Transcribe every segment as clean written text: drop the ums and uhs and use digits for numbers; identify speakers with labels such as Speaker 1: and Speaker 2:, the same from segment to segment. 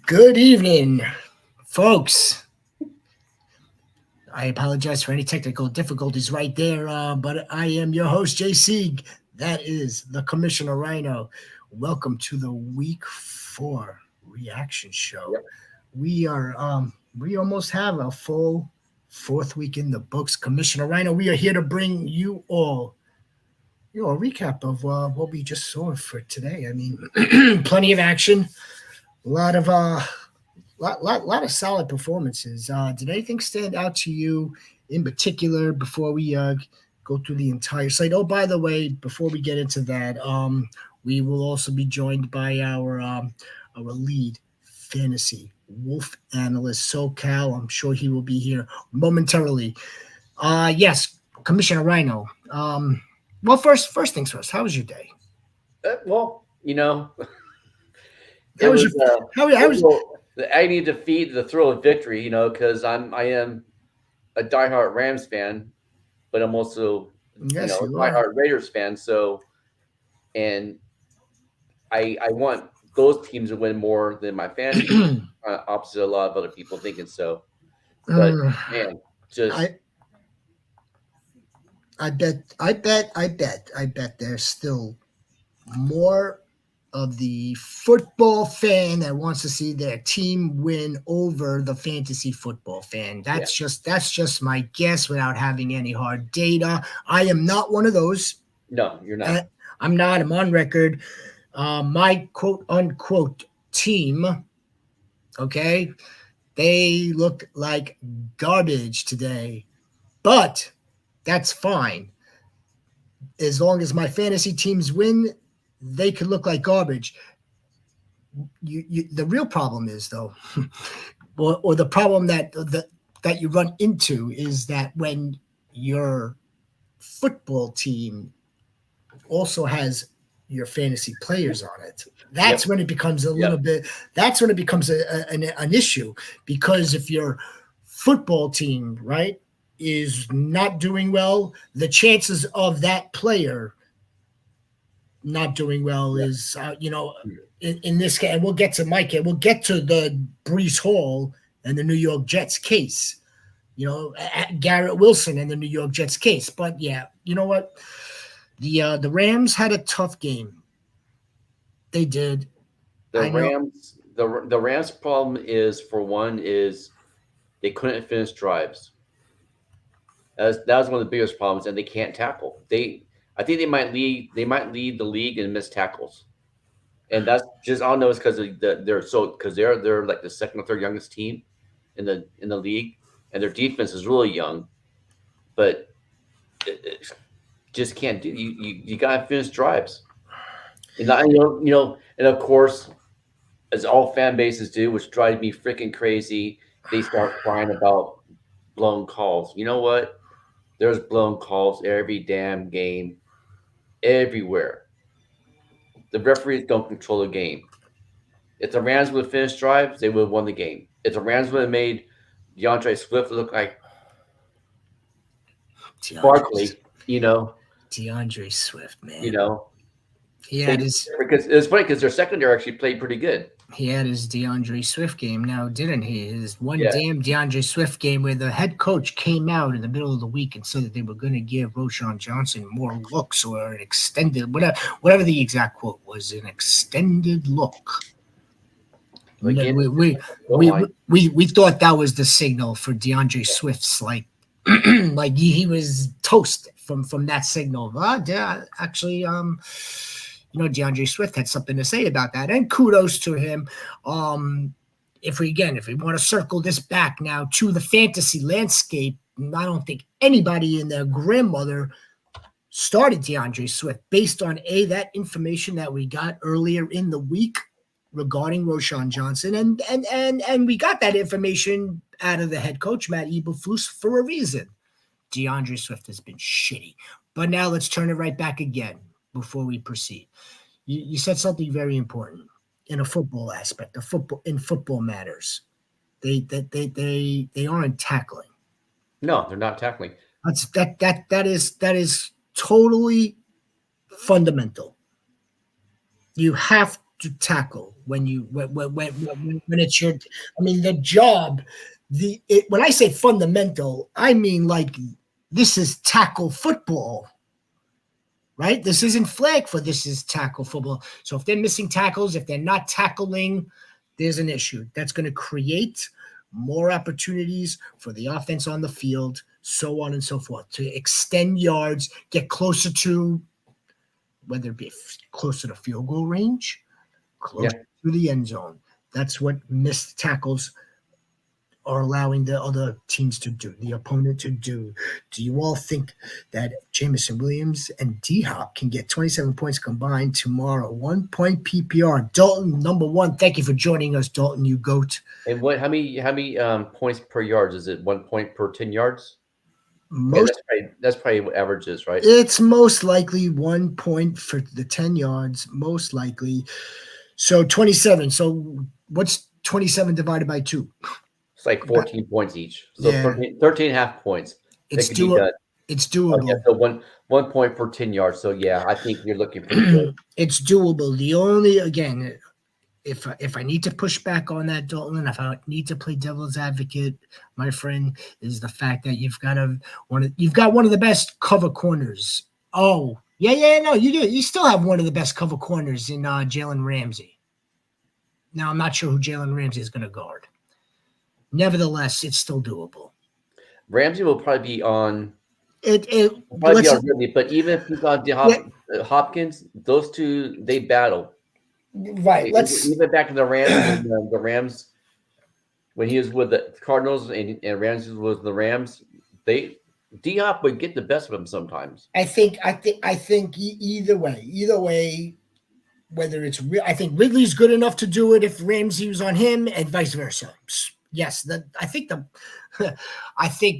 Speaker 1: Good evening, folks. I apologize for any technical difficulties right there, but I am your host, JC. That is the Commissioner Rhino. Welcome to the Week 4 reaction show.
Speaker 2: Yep.
Speaker 1: We almost have a full fourth week in the books. Commissioner Rhino, we are here to bring you all a recap of what we just saw for today. I mean, plenty of action, a lot of solid performances. Did anything stand out to you in particular before we go through the entire site? Oh, by the way, before we get into that, we will also be joined by our lead fantasy wolf analyst SoCal. I'm sure he will be here momentarily. Yes, Commissioner Rhino. Well, first things first. How was your day?
Speaker 2: Well, it
Speaker 1: How was
Speaker 2: was
Speaker 1: your how was
Speaker 2: I need to feed the thrill of victory, because I am a diehard Rams fan, but I'm also
Speaker 1: Yes,
Speaker 2: a
Speaker 1: you are.
Speaker 2: diehard Raiders fan. So, and I want those teams to win more than my fantasy team. Opposite a lot of other people thinking so, but
Speaker 1: Mm,
Speaker 2: man, just
Speaker 1: I I bet there's still more of the football fan that wants to see their team win over the fantasy football fan.
Speaker 2: yeah,
Speaker 1: That's just my guess without having any hard data. I am not one of those.
Speaker 2: no, you're
Speaker 1: Uh,
Speaker 2: not.
Speaker 1: I'm not. I'm on record. My quote unquote team, okay, they look like garbage today, but that's fine as long as my fantasy teams win. They could look like garbage. The real problem is though, or the problem that you run into is that when your football team also has your fantasy players on it, that's
Speaker 2: Yep,
Speaker 1: when it becomes a little
Speaker 2: yep,
Speaker 1: bit. That's when it becomes an issue, because if your football team, right, is not doing well, the chances of that player not doing well
Speaker 2: yep.
Speaker 1: is, in this case, and we'll get to Mike, and we'll get to the Brees Hall and the New York Jets case, Garrett Wilson and the New York Jets case. But yeah, you know what? The Rams had a tough game. They did.
Speaker 2: The
Speaker 1: I know.
Speaker 2: Rams problem is, for one, is they couldn't finish drives. That was one of the biggest problems, and they can't tackle. I think they might lead the league in missed tackles, and that's just, I don't know, it's because they're like the second or third youngest team in the league, and their defense is really young, but it just can't do. You gotta finish drives, and of course, as all fan bases do, which drives me freaking crazy, they start crying about blown calls. You know what? There's blown calls every damn game, everywhere. The referees don't control the game. If the Rams would have finished drives, they would have won the game. If the Rams would have made DeAndre Swift look like
Speaker 1: DeAndre
Speaker 2: Barkley, you know,
Speaker 1: DeAndre Swift,
Speaker 2: you
Speaker 1: man.
Speaker 2: know,
Speaker 1: He had
Speaker 2: they
Speaker 1: his
Speaker 2: because it's funny because their secondary actually played pretty good.
Speaker 1: he had his DeAndre Swift game now, didn't he? His one
Speaker 2: Yeah,
Speaker 1: damn DeAndre Swift game where the head coach came out in the middle of the week and said that they were going to give Roshan Johnson more looks, or an extended, whatever the exact quote was, an extended look. No,
Speaker 2: again, goal
Speaker 1: we
Speaker 2: line.
Speaker 1: we thought that was the signal for DeAndre Swift's, like, like he was toast from that signal. Yeah, actually, DeAndre Swift had something to say about that, and kudos to him. Um, if we want to circle this back now to the fantasy landscape, I don't think anybody and their grandmother started DeAndre Swift based on that information that we got earlier in the week regarding Roshan Johnson, and we got that information out of the head coach Matt Eberflus for a reason. DeAndre Swift has been shitty, but now let's turn it right back again before we proceed. You said something very important in a football aspect. Football matters. They aren't tackling.
Speaker 2: No, they're not tackling.
Speaker 1: That is totally fundamental. You have to tackle when it's your. I mean, the job. When I say fundamental, I mean like this is tackle football, right? This isn't flag for this is tackle football. So if they're missing tackles, if they're not tackling, there's an issue. That's going to create more opportunities for the offense on the field, so on and so forth, to extend yards, get closer to, whether it be closer to field goal range, closer to the end zone. That's what missed tackles are allowing the other teams to do, the opponent to do. Do you all think that Jameson Williams and D-Hop can get 27 points combined tomorrow? 1 point PPR. Dalton, number one. Thank you for joining us, Dalton, you goat.
Speaker 2: And how many points per yards? Is it 1 point per 10 yards? That's probably what average is, right?
Speaker 1: It's most likely 1 point for the 10 yards, most likely. So 27. So what's 27 divided by 2?
Speaker 2: It's like 14 points each. So 13 and a half points.
Speaker 1: It's doable. It's doable.
Speaker 2: Okay, so 1 point per 10 yards. So yeah, I think you're looking pretty good.
Speaker 1: It's doable. The only, again, if I need to push back on that, Dalton, if I need to play devil's advocate, my friend, is the fact that you've got one of the best cover corners. Oh, no, you do. You still have one of the best cover corners in Jalen Ramsey. Now, I'm not sure who Jalen Ramsey is going to guard. Nevertheless, it's still doable.
Speaker 2: Ramsey will probably be on. But even if he's on Hopkins, those two, they battle.
Speaker 1: Right.
Speaker 2: Even back in the Rams, the Rams, when he was with the Cardinals and Ramsey was the Rams, D-Hop would get the best of him sometimes.
Speaker 1: I think either way, whether it's I think Ridley's good enough to do it if Ramsey was on him, and vice versa. Yes, I think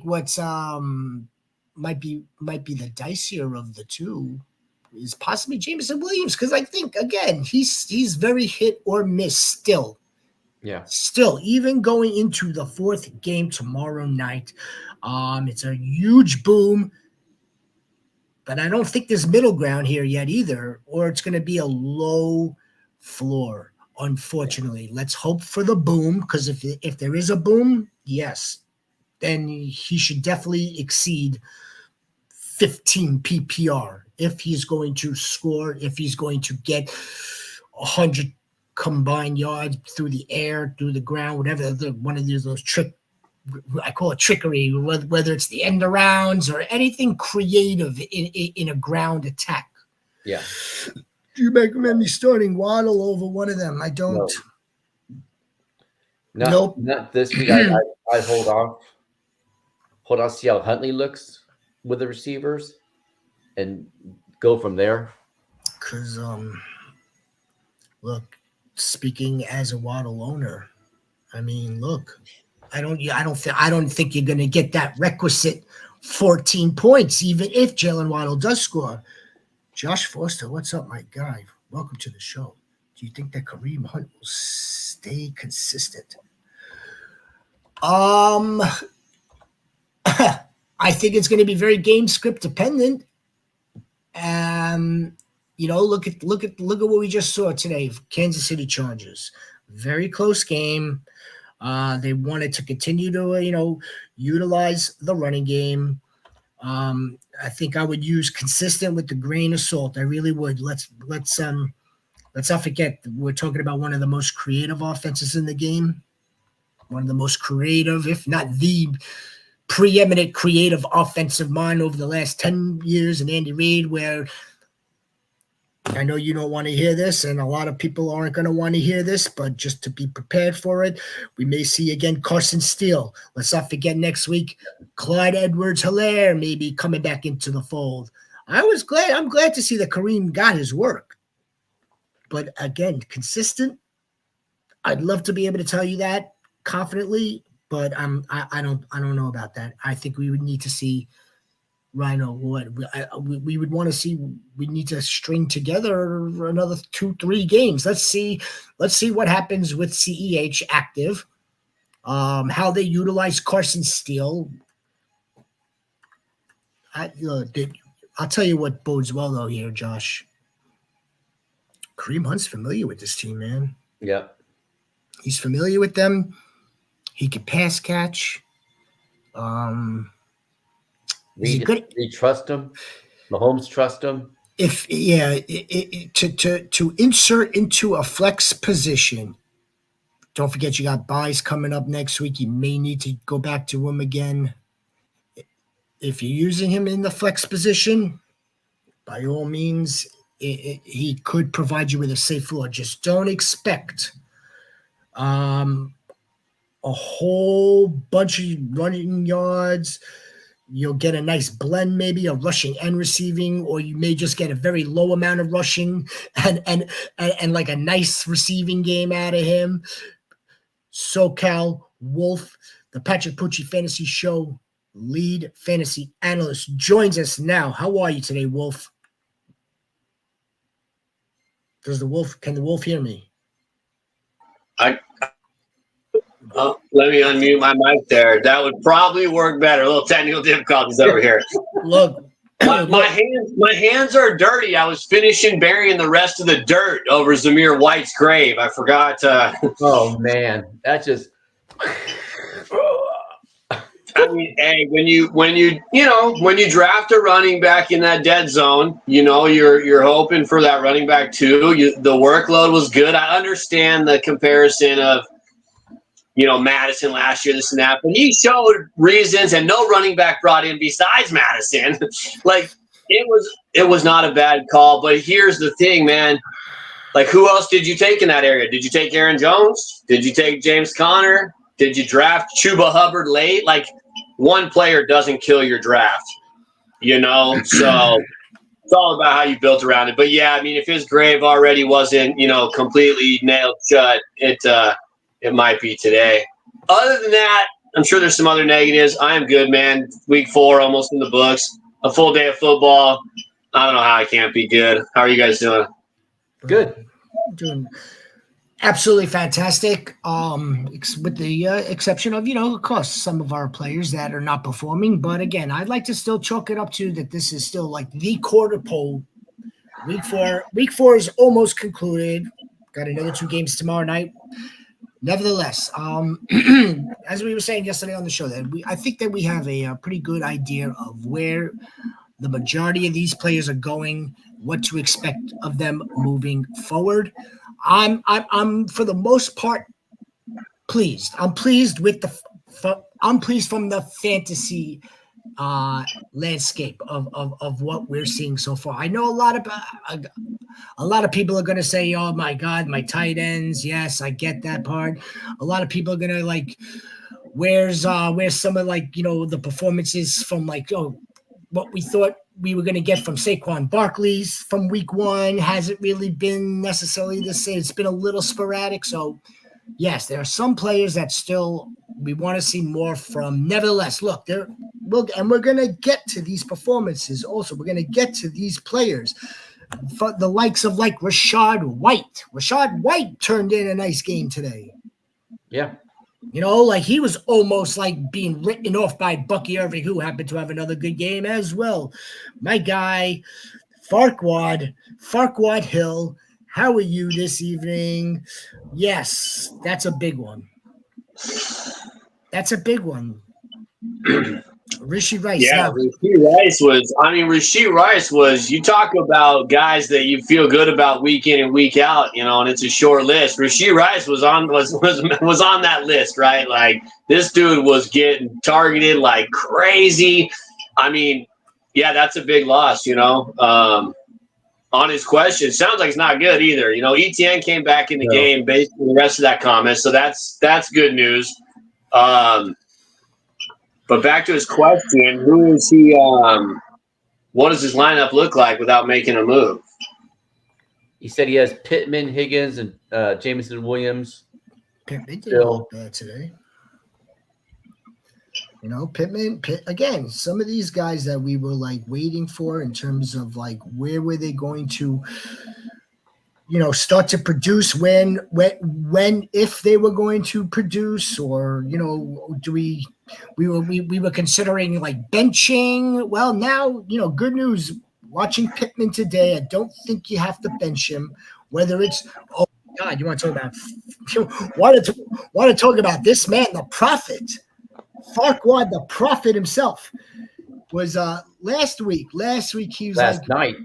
Speaker 1: what's might be the dicier of the two is possibly Jameson Williams, because I think, again, he's very hit or miss still.
Speaker 2: Yeah.
Speaker 1: Still, even going into the fourth game tomorrow night, it's a huge boom, but I don't think there's middle ground here yet either, or it's going to be a low floor. Unfortunately, let's hope for the boom, because if there is a boom, yes, then he should definitely exceed 15 PPR if he's going to score, if he's going to get 100 combined yards through the air, through the ground, whatever. One of those I call it trickery, whether it's the end arounds or anything creative in a ground attack.
Speaker 2: Yeah.
Speaker 1: You recommend me starting Waddle over one of them? I don't.
Speaker 2: No. Not this week. I hold off. Hold on, see how Huntley looks with the receivers, and go from there.
Speaker 1: Because, look, speaking as a Waddle owner, I mean, look, I don't think you're going to get that requisite 14 points, even if Jalen Waddle does score. Josh Foster, what's up, my guy? Welcome to the show. Do you think that Kareem Hunt will stay consistent? I think it's going to be very game script dependent. Look at what we just saw today. Kansas City Chargers, very close game. They wanted to continue to utilize the running game. I think I would use consistent with the grain of salt. I really would. Let's not forget we're talking about one of the most creative offenses in the game. One of the most creative, if not the preeminent creative offensive mind over the last 10 years in Andy Reid, where I know you don't want to hear this, and a lot of people aren't going to want to hear this, but just to be prepared for it, we may see again Carson Steele. Let's not forget next week, Clyde Edwards-Helaire maybe coming back into the fold. I'm glad to see that Kareem got his work. But again, consistent. I'd love to be able to tell you that confidently, but I don't know about that. I think we would need to see Rhino, what we would want to see. We need to string together another 2-3 games. Let's see what happens with CEH active, how they utilize Carson Steele. I'll tell you what bodes well though here, Josh. Kareem Hunt's familiar with this team, man.
Speaker 2: Yeah.
Speaker 1: He's familiar with them. He can pass catch. Is he good?
Speaker 2: We trust him. Mahomes trust him.
Speaker 1: To insert into a flex position. Don't forget you got buys coming up next week. You may need to go back to him again. If you're using him in the flex position, by all means, he could provide you with a safe floor. Just don't expect a whole bunch of running yards. You'll get a nice blend, maybe a rushing and receiving, or you may just get a very low amount of rushing and like a nice receiving game out of him. SoCal Wolf, the Patrick Pucci Fantasy Show lead fantasy analyst, joins us now. How are you today, Wolf? Can the Wolf hear me?
Speaker 3: Let me unmute my mic there. That would probably work better. A little technical difficulties over here.
Speaker 1: Look,
Speaker 3: my hands are dirty. I was finishing burying the rest of the dirt over Zamir White's grave. I forgot.
Speaker 2: Oh man, that just.
Speaker 3: I mean, hey, when you draft a running back in that dead zone, you're hoping for that running back too. The workload was good. I understand the comparison of, Madison last year, this and that, but he showed reasons, and no running back brought in besides Madison. Like it was not a bad call. But here's the thing, man. Like, who else did you take in that area? Did you take Aaron Jones? Did you take James Conner? Did you draft Chuba Hubbard late? Like, one player doesn't kill your draft, So it's all about how you built around it. But yeah, I mean, if his grave already wasn't, completely nailed shut, it might be today. Other than that, I'm sure there's some other negatives. I am good, man. Week 4 almost in the books. A full day of football. I don't know how I can't be good. How are you guys doing?
Speaker 2: Good.
Speaker 1: Doing absolutely fantastic. With the exception of, of course, some of our players that are not performing. But again, I'd like to still chalk it up to that this is still like the quarter pole. Week 4 is almost concluded. Got another 2 games tomorrow night. Nevertheless, as we were saying yesterday on the show, I think that we have a pretty good idea of where the majority of these players are going, what to expect of them moving forward. I'm for the most part pleased. I'm pleased from the fantasy landscape of what we're seeing so far. I know a lot of people are going to say, oh my God, my tight ends. Yes, I get that part. A lot of people are going to like, where's some of like, the performances from like, what we thought we were going to get from Saquon Barkley's from week 1 hasn't really been necessarily the same. It's been a little sporadic. So yes, there are some players that still we want to see more from. Nevertheless, look, we're going to get to these performances also. We're going to get to these players. For the likes of like Rashad White. Rashad White turned in a nice game today.
Speaker 2: Yeah.
Speaker 1: Like he was almost like being written off by Bucky Irving, who happened to have another good game as well. My guy, Farquad Hill. How are you this evening? Yes, that's a big one. Rishi Rice.
Speaker 3: Yeah, Rishi Rice was, you talk about guys that you feel good about week in and week out, and it's a short list. Rishi Rice was on that list, right? Like, this dude was getting targeted like crazy. I mean, yeah, that's a big loss, on his question. Sounds like it's not good either. ETN came back in the game based on the rest of that comment. So that's good news. But back to his question, who is he? What does his lineup look like without making a move?
Speaker 2: He said he has Pittman, Higgins, and Jameson Williams.
Speaker 1: Pittman didn't look bad today. Pittman, again, some of these guys that we were like waiting for in terms of like where were they going to, start to produce when, if they were going to produce, or, we were considering like benching. Well, now, good news, watching Pittman today, I don't think you have to bench him. Whether it's God, you want to talk about want to talk about this man, the prophet, Farquaad, the prophet himself, was last week. Last week he was
Speaker 2: last night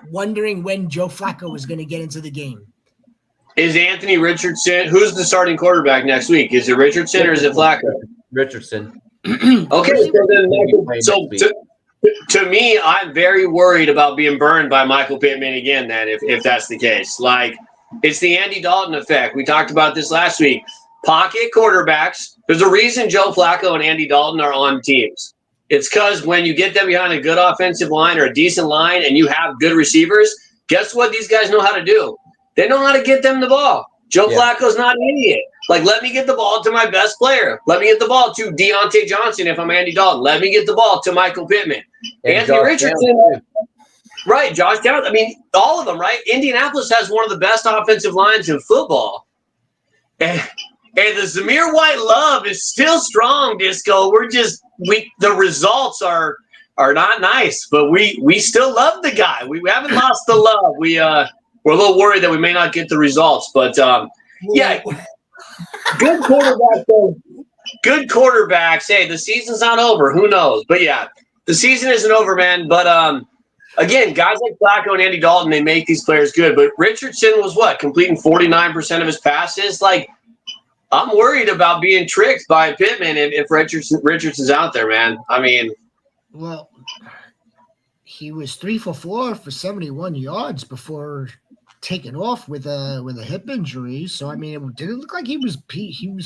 Speaker 1: wondering when Joe Flacco was going to get into the game.
Speaker 3: Is Anthony Richardson? Who's the starting quarterback next week? Is it Richardson or is it Flacco?
Speaker 2: Richardson.
Speaker 3: Okay, so to me, I'm very worried about being burned by Michael Pittman again. Then, if that's the case, like it's the Andy Dalton effect. We talked about this last week. Pocket quarterbacks. There's a reason Joe Flacco and Andy Dalton are on teams. It's because when you get them behind a good offensive line or a decent line, and you have good receivers, guess what? These guys know how to do. They know how to get them the ball. Joe Flacco's not an idiot. Like, let me get the ball to my best player. Let me get the ball to Deontay Johnson if I'm Andy Dalton. Let me get the ball to Michael Pittman.
Speaker 2: And
Speaker 3: Anthony
Speaker 2: Josh
Speaker 3: Richardson.
Speaker 2: Downs.
Speaker 3: Right, Josh Downs. I mean, all of them, right? Indianapolis has one of the best offensive lines in football. And the Zamir White love is still strong, Disco. The results are not nice, but we still love the guy. We haven't lost the love. We're a little worried that we may not get the results, but good quarterbacks. Good quarterbacks. Hey, the season's not over. Who knows? But yeah, the season isn't over, man. But again, guys like Flacco and Andy Dalton, they make these players good. But Richardson was completing 49% of his passes. Like, I'm worried about being tricked by Pittman if Richardson's out there, man. I mean,
Speaker 1: well, he was 3 for 4 for 71 yards before taken off with a hip injury. So I mean, it didn't look like he was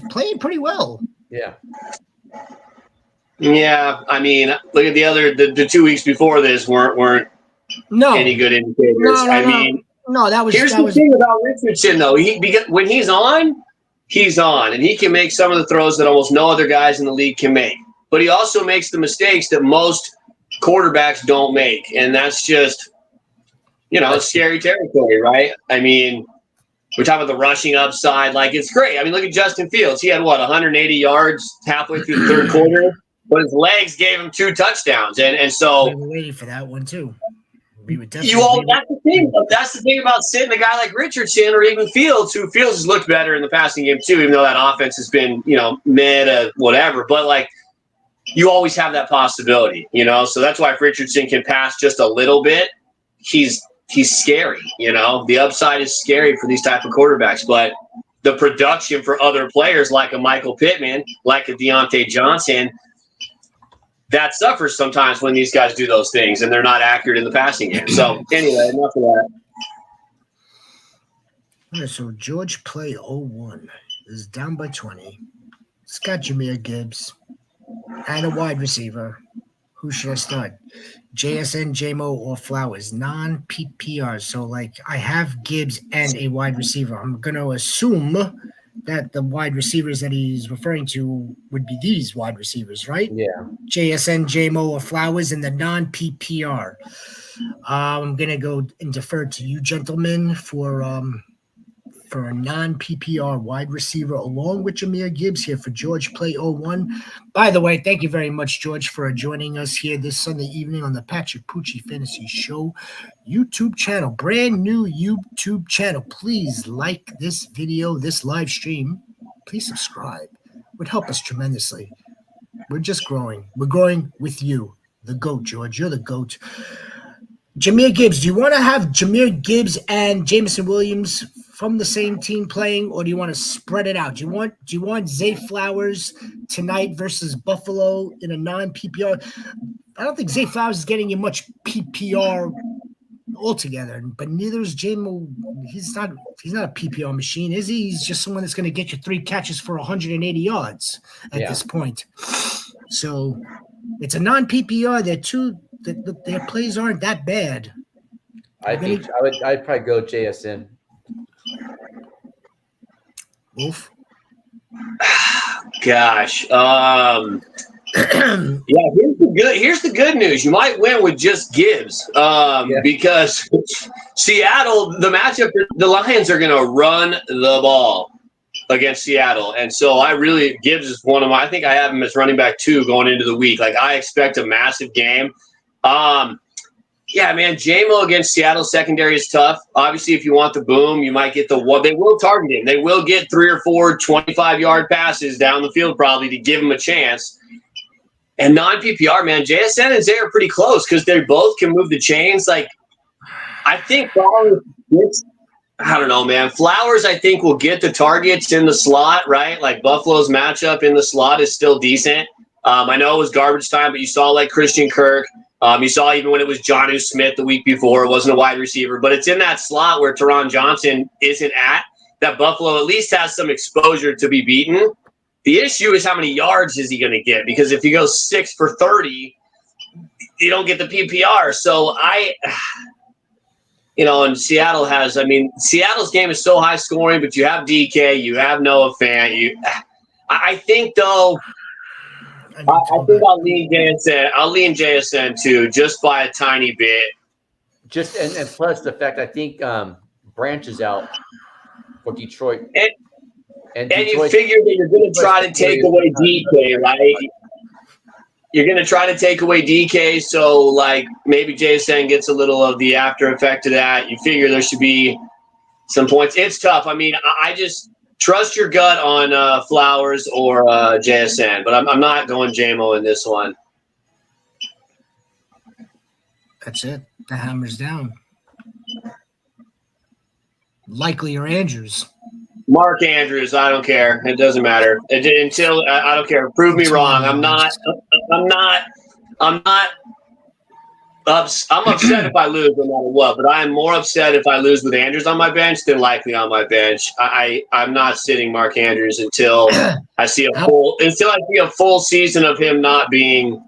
Speaker 1: playing pretty well.
Speaker 2: Yeah.
Speaker 3: Yeah, I mean, look at the 2 weeks before this weren't any good indicators. Here's the thing about Richardson though. When he's on, and he can make some of the throws that almost no other guys in the league can make. But he also makes the mistakes that most quarterbacks don't make, and that's just it's scary territory, right? I mean, we're talking about the rushing upside. Like, it's great. I mean, look at Justin Fields. He had, 180 yards halfway through the third quarter, but his legs gave him 2 touchdowns. And so
Speaker 1: we were waiting for that one, too.
Speaker 3: That's the thing. That's the thing about sitting a guy like Richardson or even Fields, who Fields has looked better in the passing game, too, even though that offense has been, mid, whatever. But, like, you always have that possibility, So that's why if Richardson can pass just a little bit, he's scary, The upside is scary for these type of quarterbacks, but the production for other players like a Michael Pittman, like a Deontay Johnson, that suffers sometimes when these guys do those things and they're not accurate in the passing game. So anyway, enough of that.
Speaker 1: Okay, so George Play 01 is down by 20. It's got Jahmyr Gibbs and a wide receiver. Who should I start? JSN, JMO, or Flowers? Non-PPR. So, I have Gibbs and a wide receiver. I'm going to assume that the wide receivers that he's referring to would be these wide receivers, right?
Speaker 2: Yeah.
Speaker 1: JSN, JMO, or Flowers in the non-PPR. I'm going to go and defer to you gentlemen for a non-PPR wide receiver along with Jahmyr Gibbs here for George Play 01. By the way, thank you very much, George, for joining us here this Sunday evening on the Patrick Pucci Fantasy Show YouTube channel. Brand new YouTube channel. Please like this video, this live stream. Please subscribe. It would help us tremendously. We're just growing. We're growing with you. The GOAT, George. You're the GOAT. Jahmyr Gibbs. Do you want to have Jahmyr Gibbs and Jameson Williams from the same team playing, or do you want to spread it out? Do you want Zay Flowers tonight versus Buffalo in a non-PPR? I don't think Zay Flowers is getting you much PPR altogether, but neither is JMO. He's not a PPR machine, is he? He's just someone that's going to get you 3 catches for 180 yards at this point. So it's a non-PPR. Their plays aren't that bad.
Speaker 2: I'd probably go JSN.
Speaker 1: Wolf.
Speaker 3: Gosh. Here's the good news. You might win with just Gibbs. Because Seattle, the matchup, the Lions are going to run the ball against Seattle. And so Gibbs is I think I have him as running back 2 going into the week. I expect a massive game. Yeah, man, JMO against Seattle secondary is tough. Obviously, if you want the boom, you might get the one. They will target him. They will get 3 or 4 25-yard passes down the field probably to give him a chance. And non-PPR, man, JSN and Zay are pretty close because they both can move the chains. Like, I think Flowers gets, I don't know, man. Flowers, I think, will get the targets in the slot, right? Like, Buffalo's matchup in the slot is still decent. I know it was garbage time, but you saw, like, Christian Kirk. You saw even when it was Jonnu Smith the week before, it wasn't a wide receiver. But it's in that slot where Teron Johnson isn't at, that Buffalo at least has some exposure to be beaten. The issue is how many yards is he going to get? Because if he goes 6 for 30, you don't get the PPR. So and Seattle has, Seattle's game is so high scoring, but you have DK, you have Noah Fant. I think, though, I think I'll lean JSN. I'll lean JSN too, just by a tiny bit.
Speaker 2: Just and plus the fact I think Branch is out for Detroit.
Speaker 3: And you figure that you're going to try to take away DK, right? You're going to try to take away DK, so like maybe JSN gets a little of the after effect of that. You figure there should be some points. It's tough. I just trust your gut on Flowers or JSN, but I'm not going JMO in this one.
Speaker 1: That's it. The hammer's down. Likely or Andrews.
Speaker 3: Mark Andrews, I don't care. It doesn't matter. Until I don't care. Prove me wrong. I'm upset if I lose no matter what, but I am more upset if I lose with Andrews on my bench than likely on my bench. I'm not sitting Mark Andrews until I see a full season of him not being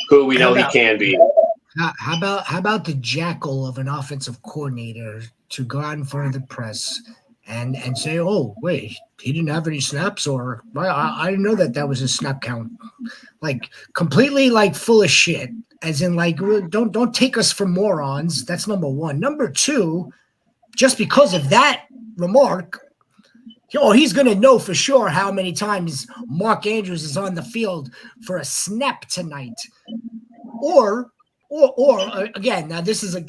Speaker 3: who we know he can be.
Speaker 1: How about the jackal of an offensive coordinator to go out in front of the press and say, oh, wait, he didn't have any snaps, or I didn't know that was a snap count. Like, completely, like, full of shit, as in, like, don't take us for morons. That's number one. Number two, just because of that remark, he's going to know for sure how many times Mark Andrews is on the field for a snap tonight. Or again, now this is a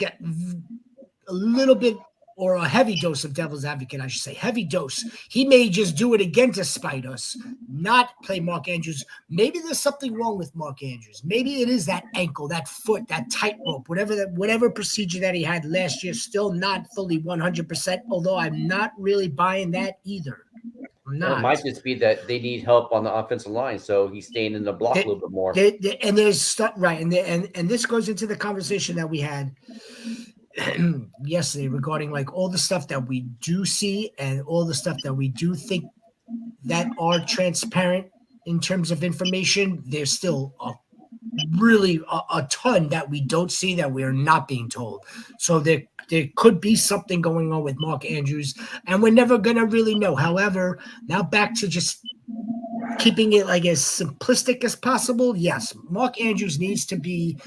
Speaker 1: little bit, or a heavy dose of devil's advocate, I should say, heavy dose. He may just do it again to spite us, not play Mark Andrews. Maybe there's something wrong with Mark Andrews. Maybe it is that ankle, that foot, that tightrope, whatever procedure that he had last year, still not fully 100%, although I'm not really buying that either. I'm not.
Speaker 2: It might just be that they need help on the offensive line, so he's staying in the block a little bit more.
Speaker 1: And there's stuff, right, and this goes into the conversation that we had yesterday regarding like all the stuff that we do see and all the stuff that we do think that are transparent in terms of information. There's still a ton that we don't see, that we are not being told. So there could be something going on with Mark Andrews, and we're never going to really know. However, now back to just keeping it like as simplistic as possible. Yes, Mark Andrews needs to be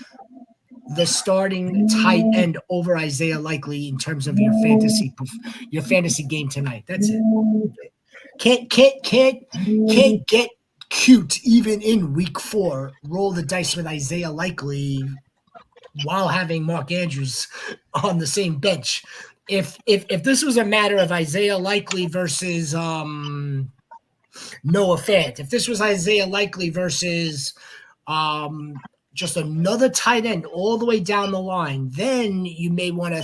Speaker 1: the starting tight end over Isaiah Likely in terms of your fantasy game tonight. That's it. Can't get cute even in week 4. Roll the dice with Isaiah Likely while having Mark Andrews on the same bench. If this was a matter of Isaiah Likely versus Noah Fant, if this was Isaiah Likely versus just another tight end all the way down the line, then you may want to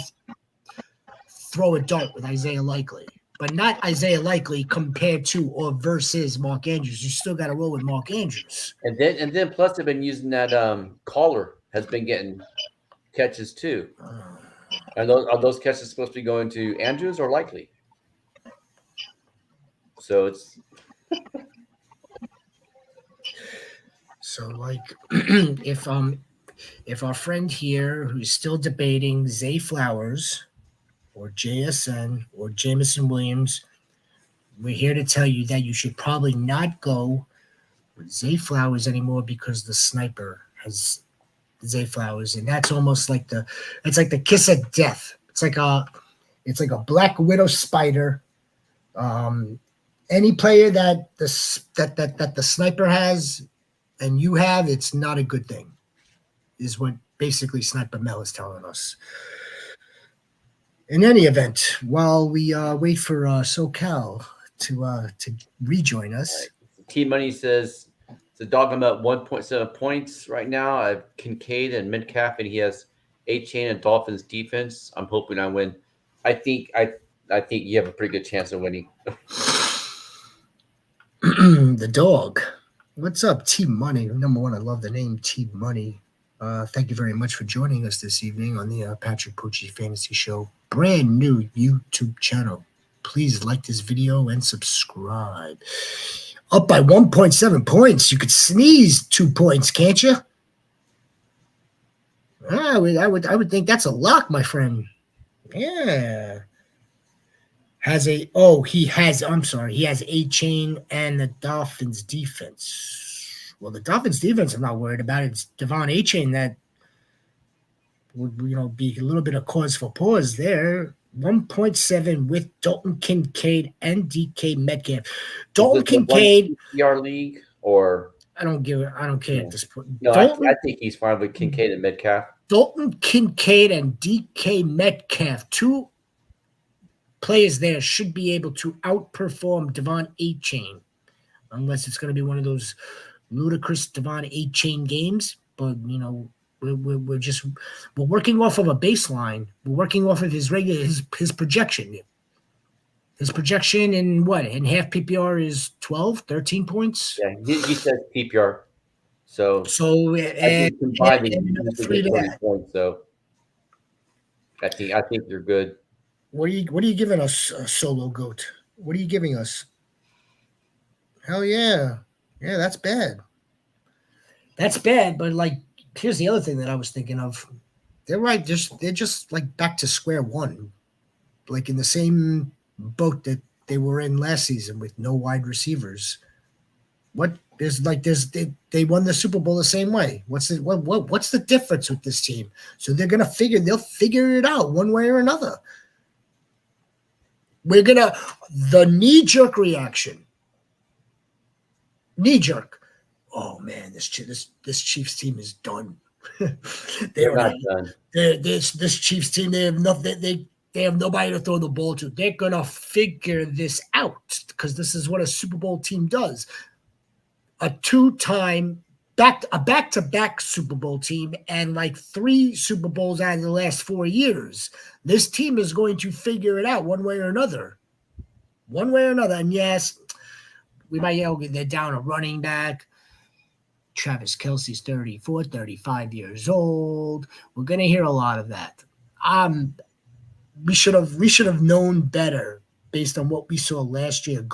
Speaker 1: throw a dart with Isaiah Likely, but not Isaiah Likely compared to or versus Mark Andrews. You still got to roll with Mark Andrews.
Speaker 2: And then plus they've been using that Caller has been getting catches too. Are those catches supposed to be going to Andrews or Likely? So it's
Speaker 1: so like if our friend here who's still debating Zay Flowers or JSN or Jamison Williams, we're here to tell you that you should probably not go with Zay Flowers anymore because the sniper has Zay Flowers, and that's almost like it's like the kiss of death. It's like a Black Widow spider. Any player that the sniper has and you have, it's not a good thing, is what basically Sniper Mel is telling us. In any event, while we wait for SoCal to rejoin us.
Speaker 2: T Money says the dog. I'm at 1.7 points right now. I have Kincaid and Metcalf, and he has A-Chain and Dolphins defense. I'm hoping I win. I think you have a pretty good chance of winning.
Speaker 1: The dog. What's up, T Money? Number one, I love the name T Money. Thank you very much for joining us this evening on the Patrick Pucci Fantasy Show. Brand new YouTube channel. Please like this video and subscribe. Up by 1.7 points. You could sneeze 2 points, can't you? I would think that's a lock, my friend. Yeah. He has A-Chain and the Dolphins defense. Well, the Dolphins defense I'm not worried about. It's Devon A-Chain that would be a little bit of cause for pause there. 1.7 with Dalton Kincaid and DK Metcalf. Dalton Kincaid
Speaker 2: PPR league or
Speaker 1: I don't care at this point.
Speaker 2: No, I think he's fine with Kincaid and Metcalf.
Speaker 1: Dalton Kincaid and DK Metcalf, two players there should be able to outperform Devon A-Chain, unless it's going to be one of those ludicrous Devon A-Chain games. But we're working off of a baseline. We're working off of his projection. His projection in half PPR is 12, 13 points.
Speaker 2: Yeah, he says PPR. So
Speaker 1: combining
Speaker 2: 30 points. So I think you're good.
Speaker 1: What are you giving us, Solo Goat? What are you giving us? Hell yeah. Yeah, that's bad. That's bad, but here's the other thing that I was thinking of. They're right. They're just back to square one, in the same boat that they were in last season with no wide receivers. They won the Super Bowl the same way. What's the difference with this team? So they'll figure it out one way or another. The knee-jerk reaction. Knee-jerk. Oh man, this Chiefs team is done.
Speaker 2: They're not done.
Speaker 1: This Chiefs team, they have nothing. They have nobody to throw the ball to. They're gonna figure this out because this is what a Super Bowl team does. A two-time back-to-back Super Bowl team and 3 Super Bowls out of the last 4 years. This team is going to figure it out one way or another. One way or another. And yes, we might they're down a running back. Travis Kelce's 34, 35 years old. We're going to hear a lot of that. We should have known better based on what we saw last year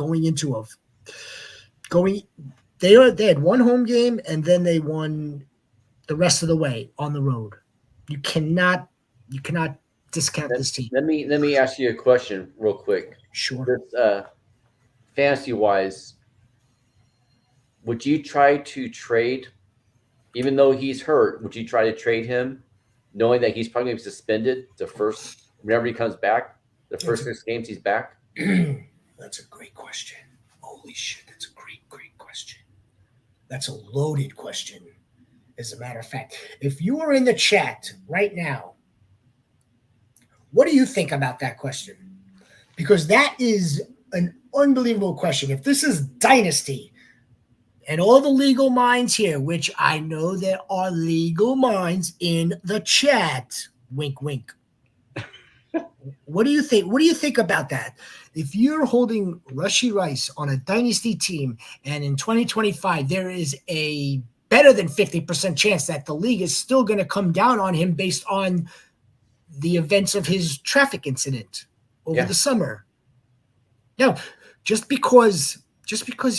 Speaker 1: They had one home game and then they won the rest of the way on the road. You cannot discount this team.
Speaker 2: Let me ask you a question real quick.
Speaker 1: Sure.
Speaker 2: This, fantasy wise, would you try to trade, even though he's hurt? Would you try to trade him, knowing that he's probably going to be suspended whenever he comes back? The first 6 games he's back.
Speaker 1: That's a great question. Holy shit, that's a great question. That's a loaded question, as a matter of fact. If you are in the chat right now, what do you think about that question? Because that is an unbelievable question. If this is Dynasty and all the legal minds here, which I know there are legal minds in the chat, wink, wink. What do you think? What do you think about that? If you're holding Rashee Rice on a Dynasty team and in 2025, there is a better than 50% chance that the league is still going to come down on him based on the events of his traffic incident over the summer. Now, just because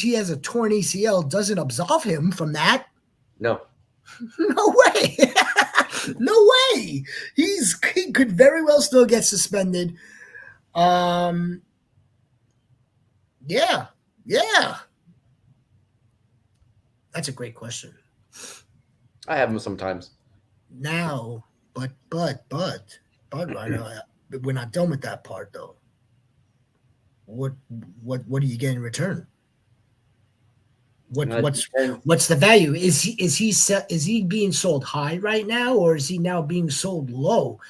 Speaker 1: he has a torn ACL doesn't absolve him from that.
Speaker 2: No.
Speaker 1: No way. No way. He could very well still get suspended. Yeah. That's a great question.
Speaker 2: I have them sometimes.
Speaker 1: Now, but right now, we're not done with that part though. What do you get in return? What's the value? Is he being sold high right now, or is he now being sold low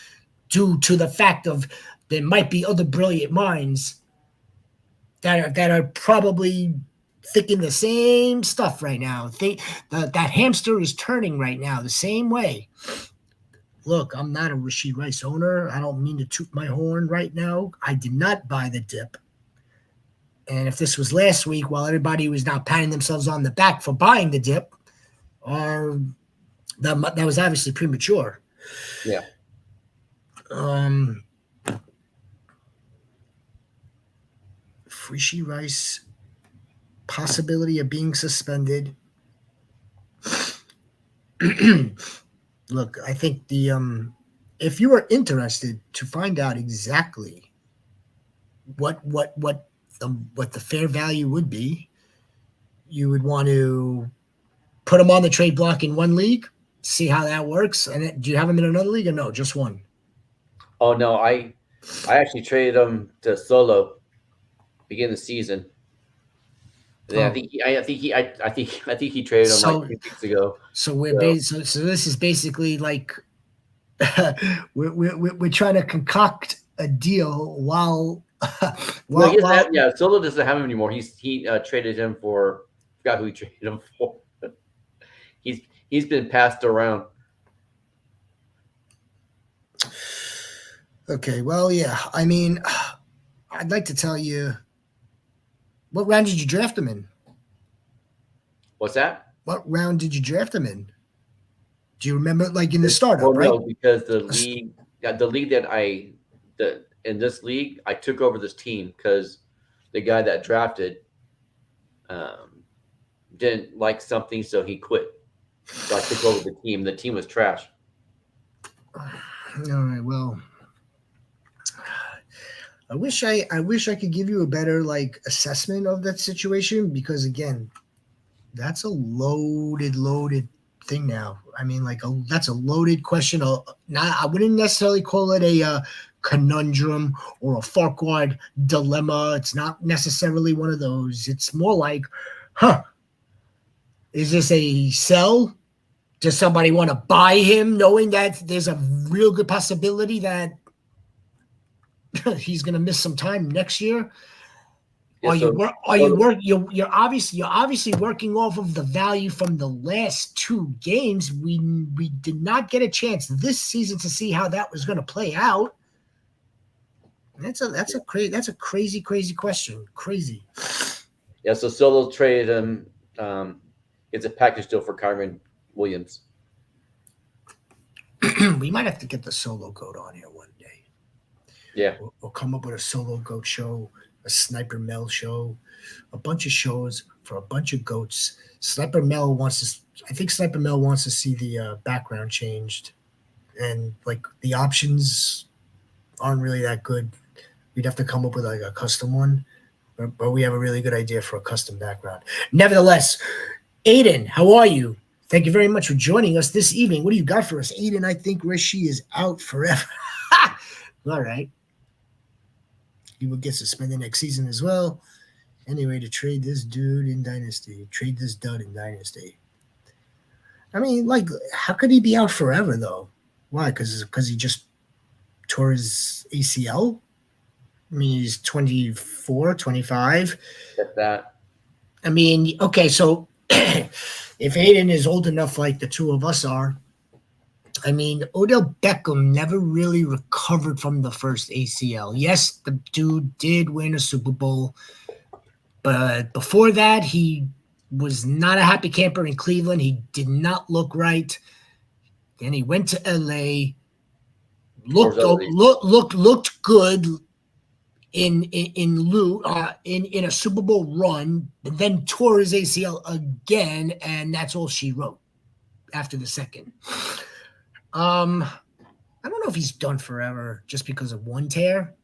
Speaker 1: due to the fact of there might be other brilliant minds that are probably thinking the same stuff right now? That hamster is turning right now the same way. Look, I'm not a Rashid Rice owner. I don't mean to toot my horn right now. I did not buy the dip. And if this was last week, while everybody was now patting themselves on the back for buying the dip, that was obviously premature.
Speaker 2: Yeah.
Speaker 1: Rishi Rice, possibility of being suspended. Look, I think if you are interested to find out exactly what the fair value would be, you would want to put him on the trade block in one league, see how that works. And do you have him in another league or no? Just one?
Speaker 2: Oh no, I actually traded him to Solo beginning of the season. Yeah, I think he traded him like 2 weeks ago.
Speaker 1: So so this is basically like we're trying to concoct a deal while
Speaker 2: Solo doesn't have him anymore. He traded him for, forgot who he traded him for. He's been passed around.
Speaker 1: Okay, well, yeah. I mean, I'd like to tell you, what round did you draft him in?
Speaker 2: What's that?
Speaker 1: What round did you draft him in? Do you remember, like in the startup, right?
Speaker 2: No, because the league that in this league, I took over this team because the guy that drafted didn't like something, so he quit. So I took over the team. The team was trash.
Speaker 1: All right. Well, I wish I could give you a better like assessment of that situation, because again, that's a loaded thing now. I mean, that's a loaded question. I wouldn't necessarily call it a conundrum or a Farquhar dilemma. It's not necessarily one of those. It's more like, is this a sell? Does somebody want to buy him knowing that there's a real good possibility that he's going to miss some time next year? Yeah, you're obviously working off of the value from the last 2 games. We did not get a chance this season to see how that was going to play out. That's a crazy question. Crazy.
Speaker 2: Yeah, so Solo traded him. It's a package deal for Kyron Williams.
Speaker 1: We might have to get the Solo Goat on here one day.
Speaker 2: Yeah.
Speaker 1: We'll come up with a Solo Goat show, a Sniper Mel show, a bunch of shows for a bunch of goats. Sniper Mel wants to see the background changed, and like the options aren't really that good. We'd have to come up with like a custom one, but we have a really good idea for a custom background. Nevertheless, Aiden, how are you? Thank you very much for joining us this evening. What do you got for us? Aiden, I think Rishi is out forever. All right. He will get suspended next season as well. Anyway, to trade this dude in Dynasty. Trade this dud in Dynasty. I mean, like, how could he be out forever, though? Why? Because he just tore his ACL? I mean, he's 24, 25.
Speaker 2: Get that.
Speaker 1: I mean, okay, so if Aiden is old enough like the two of us are, I mean, Odell Beckham never really recovered from the first ACL. Yes, the dude did win a Super Bowl, but before that, he was not a happy camper in Cleveland. He did not look right. Then he went to LA, looked good in a Super Bowl run, but then tore his ACL again, and that's all she wrote after the second. I don't know if he's done forever just because of one tear.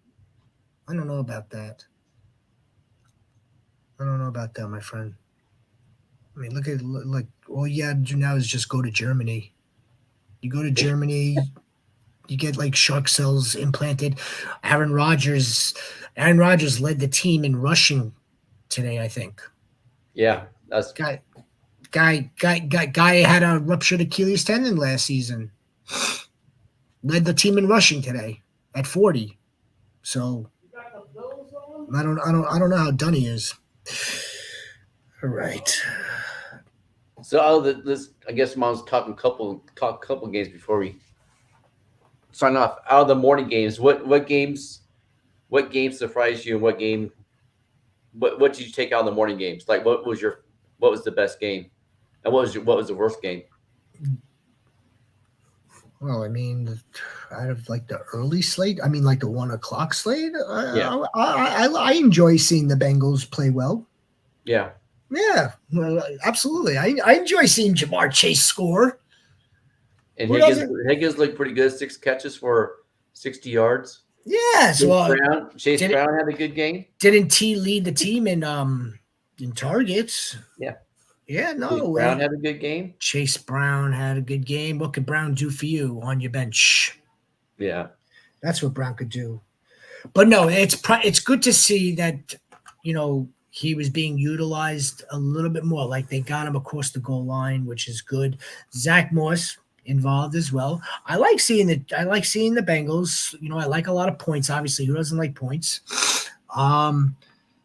Speaker 1: I don't know about that. My friend. I mean, look, all you have to do now is just go to Germany. You go to Germany, you get like shark cells implanted. Aaron Rodgers led the team in rushing today, I think.
Speaker 2: Yeah, that's
Speaker 1: Guy had a ruptured Achilles tendon last season. Led the team in rushing today at 40. So I don't know how done he is. All right.
Speaker 2: so. Out of this, I guess Mom's talk a couple games before we sign off. Out of the morning games, what games surprised you, and what did you take out of the morning games? Like, what was the best game, and what was the worst game?
Speaker 1: Well, I mean, out of like the early slate, I mean, like the 1 o'clock slate, I enjoy seeing the Bengals play well.
Speaker 2: Yeah.
Speaker 1: Yeah, well, absolutely. I enjoy seeing Jamar Chase score.
Speaker 2: And
Speaker 1: Who
Speaker 2: Higgins
Speaker 1: doesn't?
Speaker 2: looked pretty good. 6 catches for 60 yards.
Speaker 1: Yes. Well,
Speaker 2: Chase Brown had a good game.
Speaker 1: didn't T lead the team in targets?
Speaker 2: Yeah.
Speaker 1: Yeah, no.
Speaker 2: Chase Brown had a good game.
Speaker 1: Chase Brown had a good game. What could Brown do for you on your bench?
Speaker 2: Yeah.
Speaker 1: That's what Brown could do. But no, it's good to see that, he was being utilized a little bit more. Like they got him across the goal line, which is good. Zach Moss involved as well. I like seeing the Bengals. I like a lot of points. Obviously, who doesn't like points?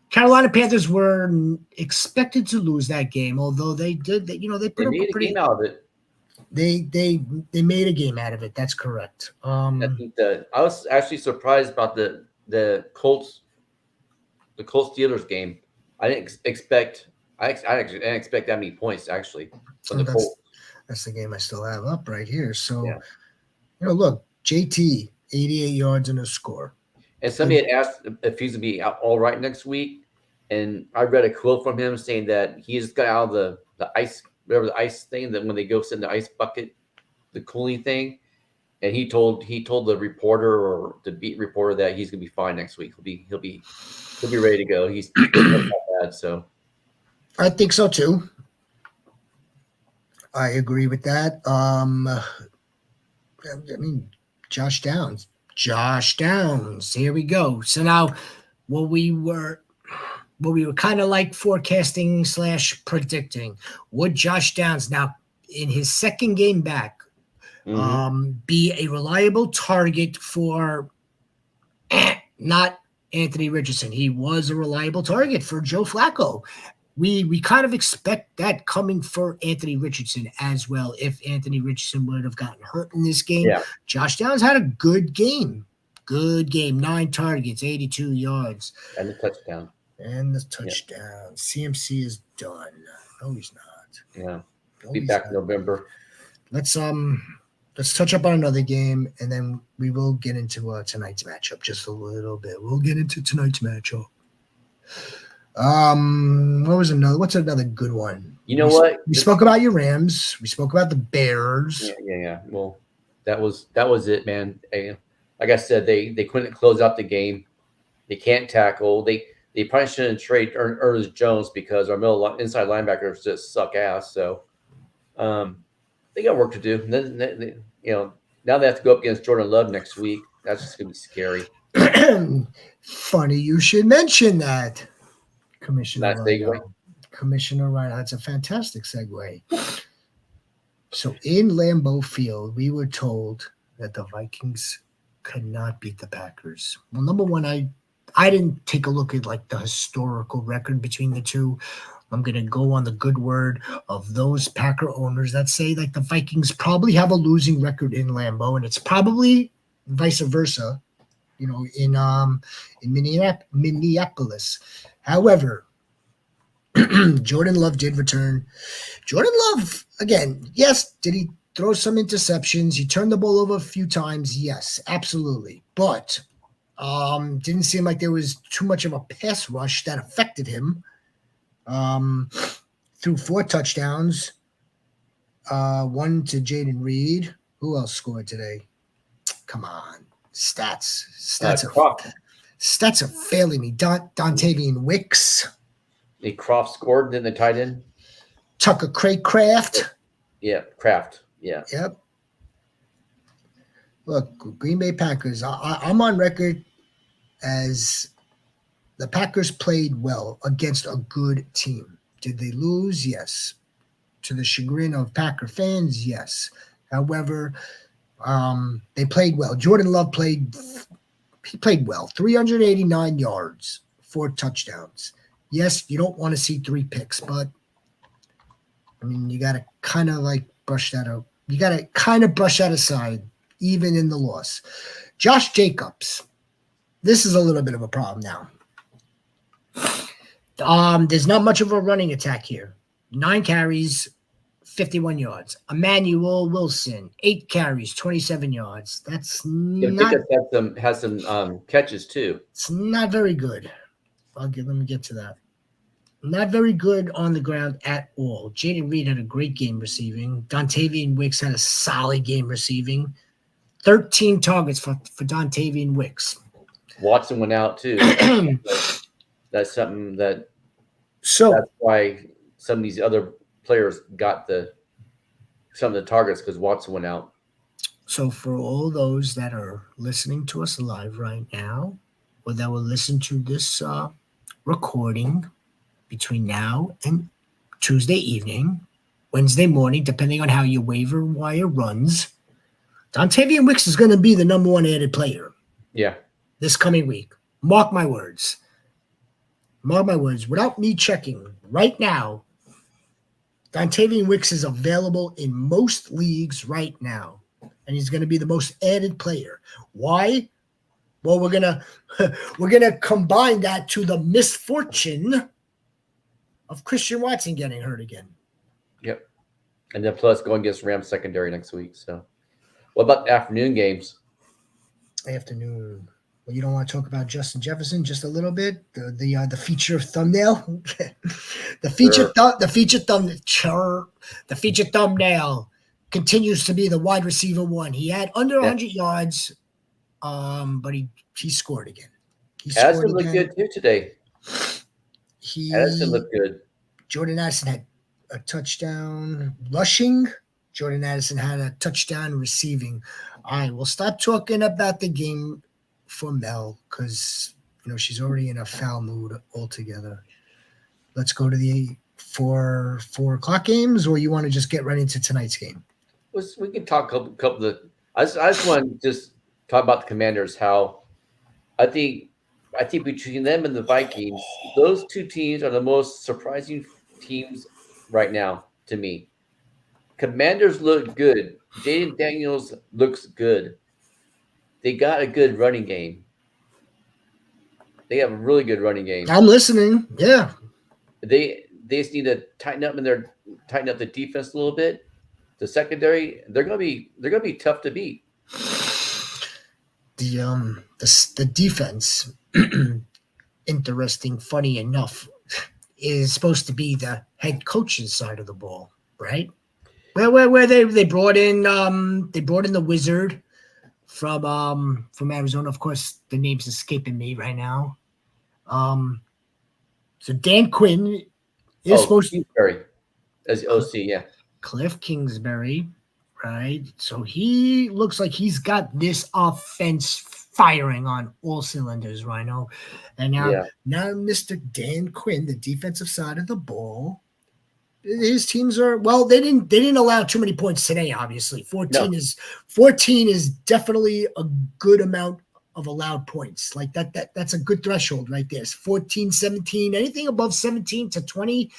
Speaker 1: Carolina Panthers were expected to lose that game, although they did. They put up
Speaker 2: made
Speaker 1: a pretty.
Speaker 2: A game out of it.
Speaker 1: They made a game out of it. That's correct.
Speaker 2: I think I was actually surprised about the Colts Steelers game. I didn't expect. I didn't expect that many points actually from the Colts.
Speaker 1: That's the game I still have up right here. So,
Speaker 2: yeah.
Speaker 1: Look, JT 88 yards and a score.
Speaker 2: And somebody had asked if he's gonna be all right next week, and I read a quote from him saying that he just got out of the ice, whatever the ice thing, that when they go sit in the ice bucket, the cooling thing, and he told the reporter or the beat reporter that he's gonna be fine next week. He'll be ready to go. He's not bad, so
Speaker 1: I think so too. I agree with that. I mean, Josh Downs. Here we go. So now, what we were kind of like forecasting / predicting, would Josh Downs now in his second game back be a reliable target for not Anthony Richardson? He was a reliable target for Joe Flacco. We kind of expect that coming for Anthony Richardson as well. If Anthony Richardson would have gotten hurt in this game, Josh Downs had a good game. 9 targets, 82 yards.
Speaker 2: And the touchdown.
Speaker 1: Yeah. CMC is done. No, he's not.
Speaker 2: Yeah. Be back in November.
Speaker 1: Let's touch up on another game, and then we will get into tonight's matchup just a little bit. We'll get into tonight's matchup. What's another good one?
Speaker 2: You know what?
Speaker 1: We spoke about your Rams. We spoke about the Bears.
Speaker 2: Yeah. Well, that was it, man. Like I said, they couldn't close out the game. They can't tackle. They probably shouldn't trade Ernest Jones because our inside linebackers just suck ass. So, they got work to do. And then, now they have to go up against Jordan Love next week. That's just gonna be scary.
Speaker 1: Funny you should mention that. Commissioner Rhino. That's a fantastic segue. So in Lambeau Field, we were told that the Vikings could not beat the Packers. Well, number one, I didn't take a look at like the historical record between the two. I'm going to go on the good word of those Packer owners that say like the Vikings probably have a losing record in Lambeau, and it's probably vice versa, in Minneapolis. However, Jordan Love did return. Jordan Love, again, yes, did he throw some interceptions? He turned the ball over a few times. Yes, absolutely. But didn't seem like there was too much of a pass rush that affected him. Threw 4 touchdowns, 1 to Jaden Reed. Who else scored today? Come on. Stats are failing me. Dontavian Wicks.
Speaker 2: Croft scored, then the tight end.
Speaker 1: Tucker Craycraft.
Speaker 2: Yeah, Kraft. Yeah.
Speaker 1: Yep. Look, Green Bay Packers. I'm on record as the Packers played well against a good team. Did they lose? Yes. To the chagrin of Packer fans, yes. However, they played well. Jordan Love played well. 389 yards, 4 touchdowns. Yes, you don't want to see 3 picks, but I mean, you got to kind of like brush that out. You got to kind of brush that aside, even in the loss. Josh Jacobs. This is a little bit of a problem now. There's not much of a running attack here. 9 carries, 51 yards. Emmanuel Wilson, 8 carries, 27 yards. That's not.
Speaker 2: Has some catches too.
Speaker 1: It's not very good. Let me get to that. Not very good on the ground at all. Jaden Reed had a great game receiving. Dontavian Wicks had a solid game receiving. 13 targets for Dontavian Wicks.
Speaker 2: Watson went out too. That's something that's why some of these other players got some of the targets, because Watson went out.
Speaker 1: So for all those that are listening to us live right now, or that will listen to this recording between now and Tuesday evening, Wednesday morning, depending on how your waiver wire runs, Dontavian Wicks is going to be the number 1 added player.
Speaker 2: Yeah.
Speaker 1: This coming week. Mark my words. Mark my words. Without me checking right now, Dontavian Wicks is available in most leagues right now, and he's going to be the most added player. Why? Well, we're gonna combine that to the misfortune of Christian Watson getting hurt again.
Speaker 2: Yep. And then plus going against Rams secondary next week. So, what about the afternoon games?
Speaker 1: Afternoon. Well, you don't want to talk about Justin Jefferson just a little bit? The feature thumbnail, the feature thumbnail continues to be the wide receiver 1. He had under 100 yards, but he scored again.
Speaker 2: Addison looked good too today. Addison looked good.
Speaker 1: Jordan Addison had a touchdown rushing. Jordan Addison had a touchdown receiving. All right, we'll stop talking about the game for Mel, because she's already in a foul mood altogether. Let's go to the 4 o'clock games, or you want to just get right into tonight's game?
Speaker 2: We can talk a couple of. I just want to just talk about the Commanders. How I think between them and the Vikings, those 2 teams are the most surprising teams right now to me. Commanders look good. Jaden Daniels looks good. They got a good running game. They have a really good running game.
Speaker 1: I'm listening. Yeah.
Speaker 2: They just need to tighten up the defense a little bit. The secondary, they're gonna be tough to beat.
Speaker 1: The defense, interesting, funny enough, is supposed to be the head coach's side of the ball, right? Where they brought in the Wizard from Arizona. Of course, the name's escaping me right now. So Dan Quinn is supposed to
Speaker 2: Kingsbury as OC, yeah.
Speaker 1: Cliff Kingsbury, right? So he looks like he's got this offense firing on all cylinders, Rhino. And now Mr. Dan Quinn, the defensive side of the ball, his teams are they didn't allow too many points today, obviously. 14 is definitely a good amount of allowed points. Like that's a good threshold right there. It's 14, 17, anything above 17 to 20,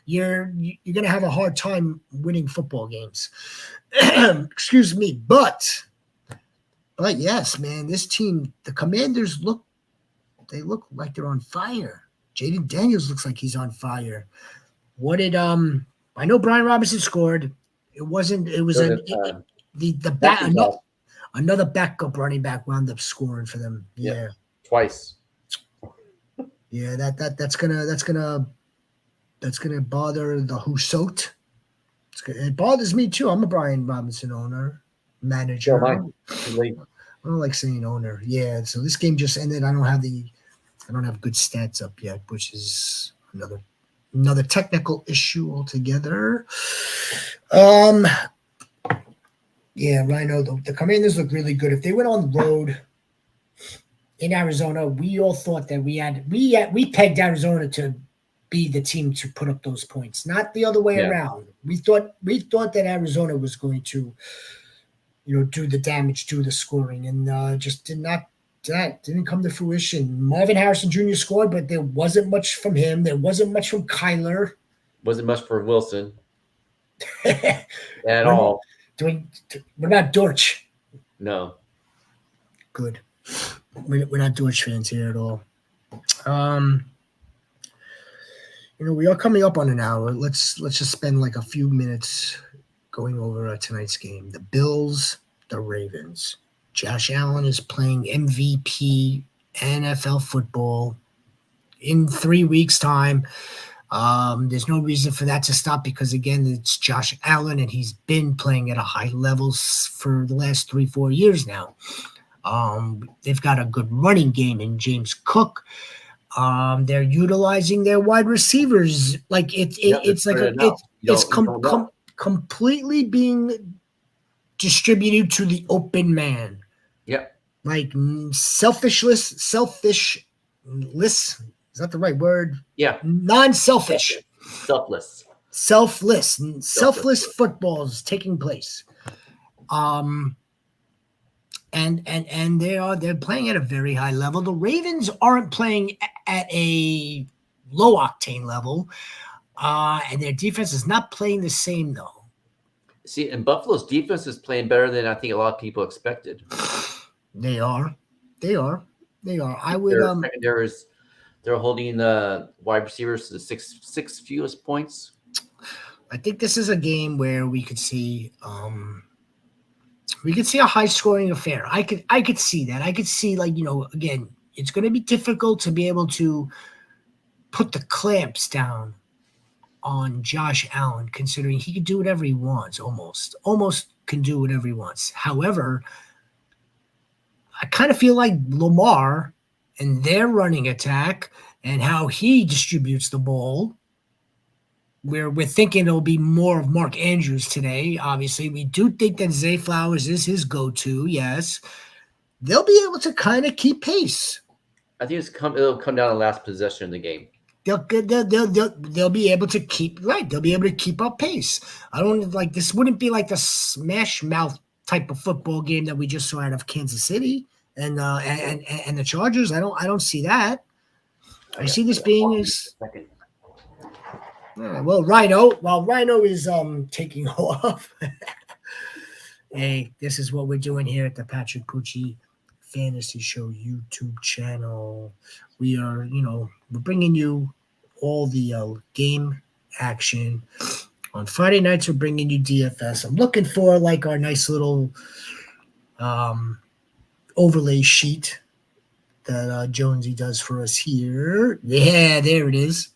Speaker 1: you're going to have a hard time winning football games. Excuse me. But yes, man, this team, the Commanders look like they're on fire. Jaden Daniels looks like he's on fire. What did I know Brian Robinson scored. Another backup running back wound up scoring for them. Yeah.
Speaker 2: Twice.
Speaker 1: Yeah, that's gonna bother the Husot. It bothers me too. I'm a Brian Robinson manager. I don't like saying owner. Yeah, so this game just ended. I don't have good stats up yet, which is another technical issue altogether. Yeah, Rhino, the Commanders look really good. If they went on the road in Arizona, we all thought that we pegged Arizona to be the team to put up those points, not the other way
Speaker 2: Yeah.
Speaker 1: around. We thought that Arizona was going to, do the damage, do the scoring, and just did not. That didn't come to fruition. Marvin Harrison Jr. scored, but there wasn't much from him. There wasn't much from Kyler.
Speaker 2: Wasn't much for Wilson
Speaker 1: at
Speaker 2: at all.
Speaker 1: What about Dortch?
Speaker 2: No.
Speaker 1: Good. We're not Dortch fans here at all. We are coming up on an hour. Let's just spend like a few minutes going over tonight's game. The Bills, the Ravens. Josh Allen is playing MVP NFL football in 3 weeks' time. There's no reason for that to stop because, again, it's Josh Allen, and he's been playing at a high level for the last 3-4 years now. They've got a good running game in James Cook. They're utilizing their wide receivers like it's completely being distributed to the open man.
Speaker 2: Yep.
Speaker 1: Like selfishless. Is that the right word?
Speaker 2: Yeah.
Speaker 1: Non-selfish.
Speaker 2: Selfless
Speaker 1: footballs taking place. And they're playing at a very high level. The Ravens aren't playing at a low octane level, and their defense is not playing the same though.
Speaker 2: See, and Buffalo's defense is playing better than I think a lot of people expected.
Speaker 1: They are. I would.
Speaker 2: They're holding the wide receivers to the six fewest points.
Speaker 1: I think this is a game where we could see a high scoring affair. I could see that. I could see again, it's going to be difficult to be able to put the clamps down on Josh Allen, considering he can do whatever he wants, almost can do whatever he wants. However, I kind of feel like Lamar and their running attack and how he distributes the ball, where we're thinking it'll be more of Mark Andrews today. Obviously, we do think that Zay Flowers is his go-to, yes. They'll be able to kind of keep pace.
Speaker 2: I think it'll come down to the last possession of the game.
Speaker 1: They'll be able to keep They'll be able to keep up pace. I don't like this. Wouldn't be like the smash mouth type of football game that we just saw out of Kansas City and the Chargers. I don't see that. I see this being well, Rhino. While Rhino is taking off, hey, this is what we're doing here at the Patrick Pucci Fantasy Show YouTube channel. We are, we're bringing you all the game action. On Friday nights, we're bringing you DFS. I'm looking for our nice little overlay sheet that Jonesy does for us here. Yeah, there it is.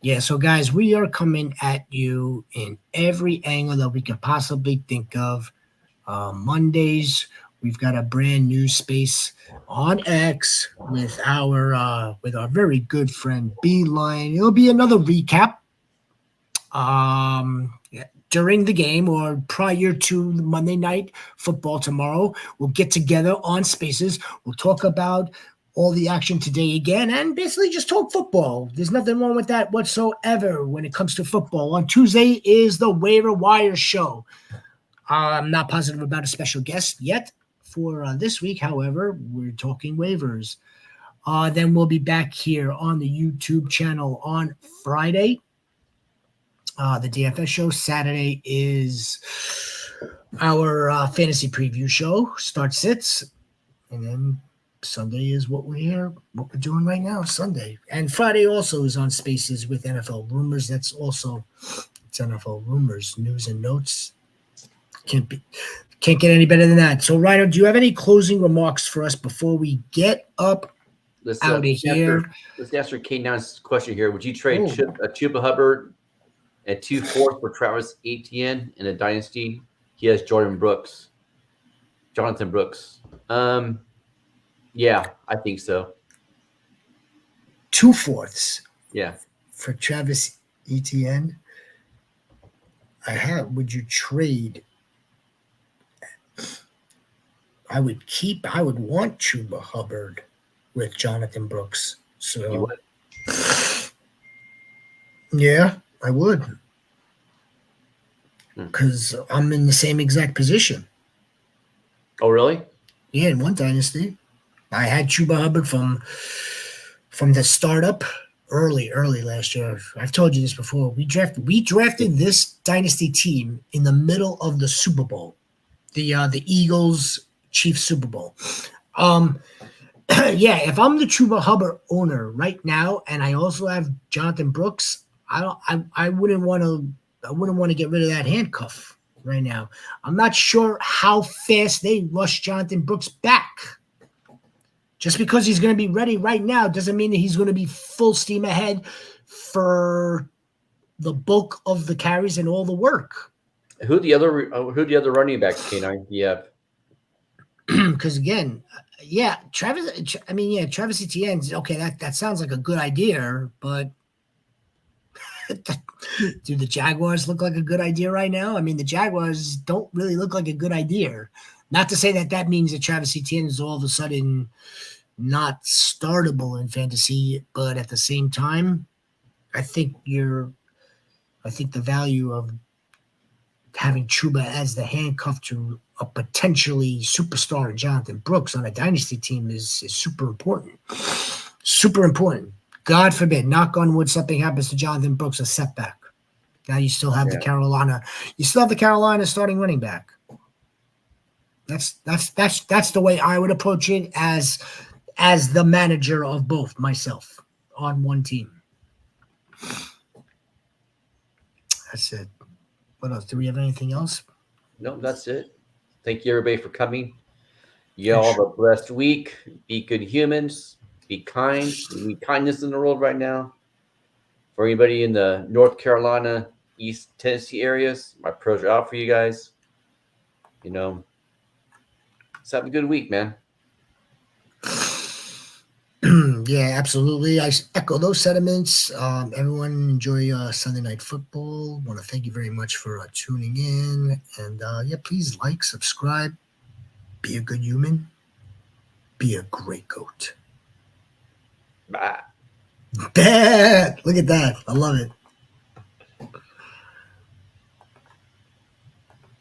Speaker 1: Yeah, so guys, we are coming at you in every angle that we could possibly think of. Mondays, we've got a brand new space on X with our very good friend Beeline. It'll be another recap during the game or prior to Monday Night Football tomorrow. We'll get together on Spaces. We'll talk about all the action today again and basically just talk football. There's nothing wrong with that whatsoever when it comes to football. On Tuesday is the Waiver Wire Show. I'm not positive about a special guest yet for this week. However, we're talking waivers. Then we'll be back here on the YouTube channel on Friday. The DFS show. Saturday is our fantasy preview show. Sits. And then Sunday is what we're doing right now, Sunday. And Friday also is on Spaces with NFL Rumors. It's NFL Rumors, news and notes. Can't get any better than that. So, Rhino, do you have any closing remarks for us before we get up out of here?
Speaker 2: Let's answer K9's question here. Would you trade Chuba Hubbard and 2 4s for Travis Etienne in a dynasty? He has Jonathan Brooks. Yeah, I think so.
Speaker 1: 2 4s.
Speaker 2: Yeah.
Speaker 1: For Travis Etienne. Would you trade? I would want Chuba Hubbard with Jonathan Brooks. So Yeah, I would.
Speaker 2: Hmm.
Speaker 1: Because I'm in the same exact position.
Speaker 2: Oh, really?
Speaker 1: Yeah, in one dynasty. I had Chuba Hubbard from the startup early last year. I've told you this before. We drafted this dynasty team in the middle of the Super Bowl. The Eagles Chiefs Super Bowl. Yeah, if I'm the Chuba Hubbard owner right now, and I also have Jonathan Brooks, I wouldn't want to get rid of that handcuff right now. I'm not sure how fast they rush Jonathan Brooks back. Just because he's going to be ready right now doesn't mean that he's going to be full steam ahead for the bulk of the carries and all the work.
Speaker 2: Who the other running backs, K9? Yeah.
Speaker 1: Because again, Travis Etienne. Okay, that sounds like a good idea, but do the Jaguars look like a good idea right now? I mean, the Jaguars don't really look like a good idea. Not to say that means that Travis Etienne is all of a sudden not startable in fantasy, but at the same time, I think the value of having Chuba as the handcuff to a potentially superstar Jonathan Brooks on a dynasty team is super important. Super important. God forbid, knock on wood, something happens to Jonathan Brooks, a setback. Now you still have the Carolina starting running back. That's the way I would approach it as the manager of both myself on one team. That's it. What else? Do we have anything else?
Speaker 2: No, that's it. Thank you, everybody, for coming. You all have a blessed week. Be good humans. Be kind. We need kindness in the world right now. For anybody in the North Carolina, East Tennessee areas, my prayers are out for you guys. Let's have a good week, man.
Speaker 1: Yeah, absolutely. I echo those sentiments. Everyone enjoy Sunday Night Football. Want to thank you very much for tuning in. And please like, subscribe. Be a good human. Be a great goat.
Speaker 2: Bye.
Speaker 1: Bad. Look at that. I love it.